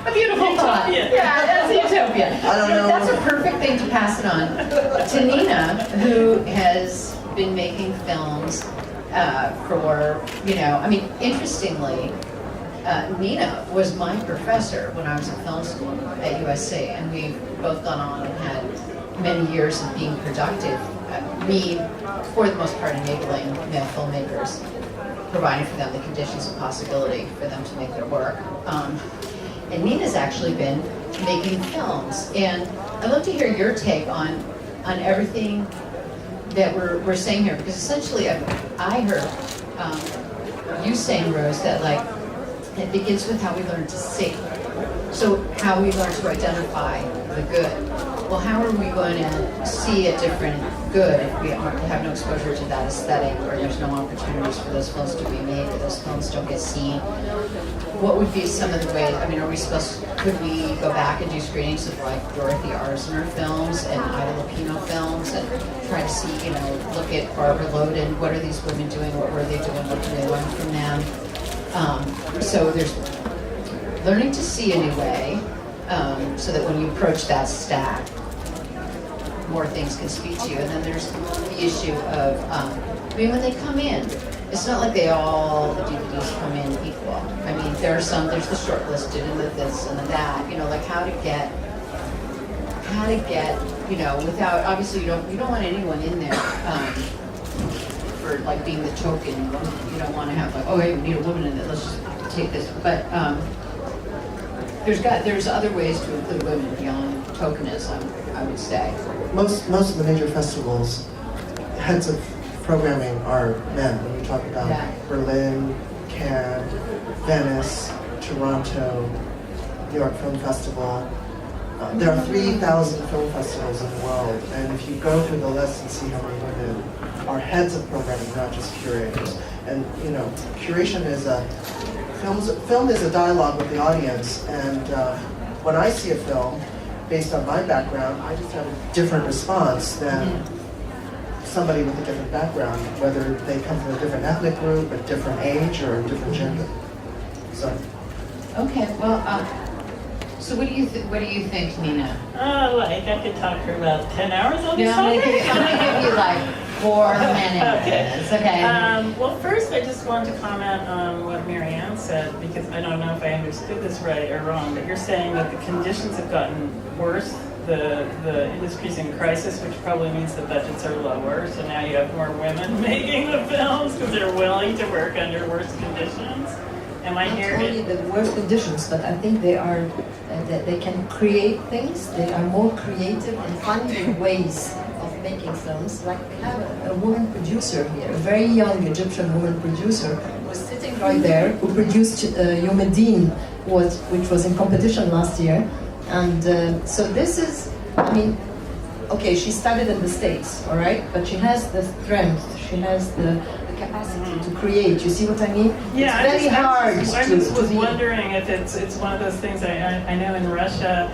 A beautiful thought. Yeah, that's a utopia. I don't know. That's a perfect thing to pass it on to Nina, who has been making films for, I mean, interestingly, Nina was my professor when I was in film school at USC, and we've both gone on and had many years of being productive. Me, for the most part, enabling male filmmakers, providing for them the conditions of possibility for them to make their work. And Nina's actually been making films, and I'd love to hear your take on everything that we're saying here, because essentially I heard you saying, Rose, that like it begins with how we learn to see. So how we learn to identify the good. Well, how are we going to see a different good if we have no exposure to that aesthetic, or there's no opportunities for those films to be made, or those films don't get seen? What would be some of the ways, I mean, could we go back and do screenings of like Dorothy Arzner films and Ida Lupino films and try to see, look at Barbara Loden, what are these women doing, what were they doing, what can they learn from them? So there's learning to see a new way, so that when you approach that stack, more things can speak to you. And then there's the issue of, when they come in, it's not like all the DVDs come in equal. I mean, there's the shortlisted and the this and the that, like how to get, without, obviously you don't want anyone in there, for like being the token. You don't want to have like, oh, hey, we need a woman in it, let's just take this. But there's other ways to include women beyond tokenism, I would say. Most of the major festivals, heads of programming are men. When you talk about Berlin, Cannes, Venice, Toronto, New York Film Festival. There are 3,000 film festivals in the world, and if you go through the list and see how many women are heads of programming, not just curators. And curation is film is a dialogue with the audience, and when I see a film, based on my background, I just have a different response than somebody with a different background, whether they come from a different ethnic group, a different age, or a different gender. So. Okay, well, so what do you think, Nina? I could talk for about 10 hours on this I'm topic. gonna give you like 4 minutes. Okay. Well, first I just wanted to comment on what Marianne said, because I don't know if I understood this right or wrong, but you're saying that the conditions have gotten worse. The industry's in crisis, which probably means the budgets are lower, so now you have more women making the films because they're willing to work under worse conditions. Am I hearing Not only the worst conditions, but I think they are that they can create things. They are more creative in finding ways of making films. Like we have a woman producer here, a very young Egyptian woman producer, who was sitting right there, who produced Yomedin, which was in competition last year. And so this is, okay, she started in the States, all right, but she has the strength, she has the capacity to create. You see what I mean? Yeah, it's very hard. I just was wondering if it's one of those things. I know in Russia,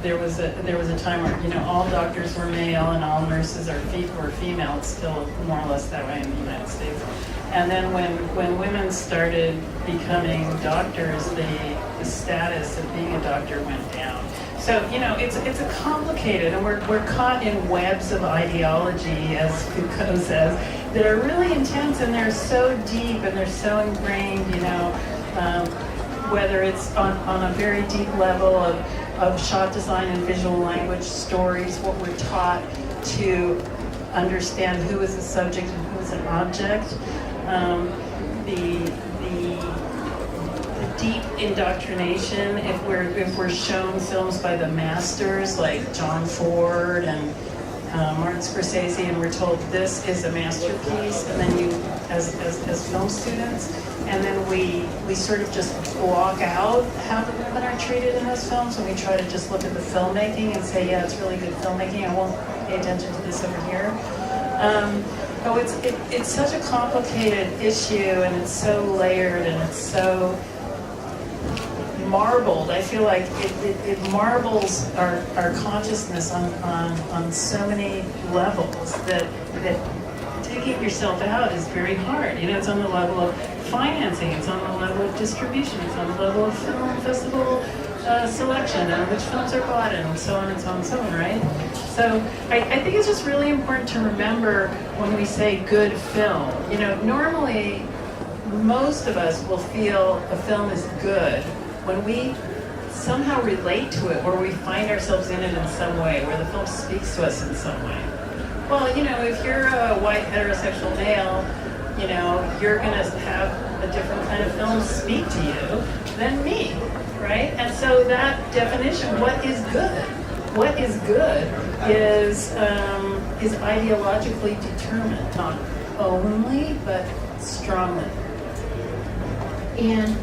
there was a time where all doctors were male and all nurses were female. It's still more or less that way in the United States. And then when women started becoming doctors, the status of being a doctor went down. So it's a complicated, and we're caught in webs of ideology, as Foucault says, that are really intense, and they're so deep and they're so ingrained. Whether it's on a very deep level of shot design and visual language, stories, what we're taught to understand who is a subject and who is an object, the deep indoctrination. If we're shown films by the masters like John Ford and Martin Scorsese, and we're told this is a masterpiece, and then you, as film students, and then we sort of just block out how the women are treated in those films, and we try to just look at the filmmaking and say, yeah, it's really good filmmaking, I won't pay attention to this over here. It's such a complicated issue, and it's so layered, and it's so marbled. I feel like it marbles our consciousness on so many levels that digging yourself out is very hard. It's on the level of financing, it's on the level of distribution, it's on the level of film festival selection and which films are bought and so on and so on and so on, right? So I think it's just really important to remember when we say good film. You know, normally most of us will feel a film is good when we somehow relate to it, or we find ourselves in it in some way, where the film speaks to us in some way. Well, you know, if you're a white heterosexual male, you know, you're gonna have a different kind of film speak to you than me, right? And so that definition, what is good? What is good is ideologically determined, not only, but strongly. And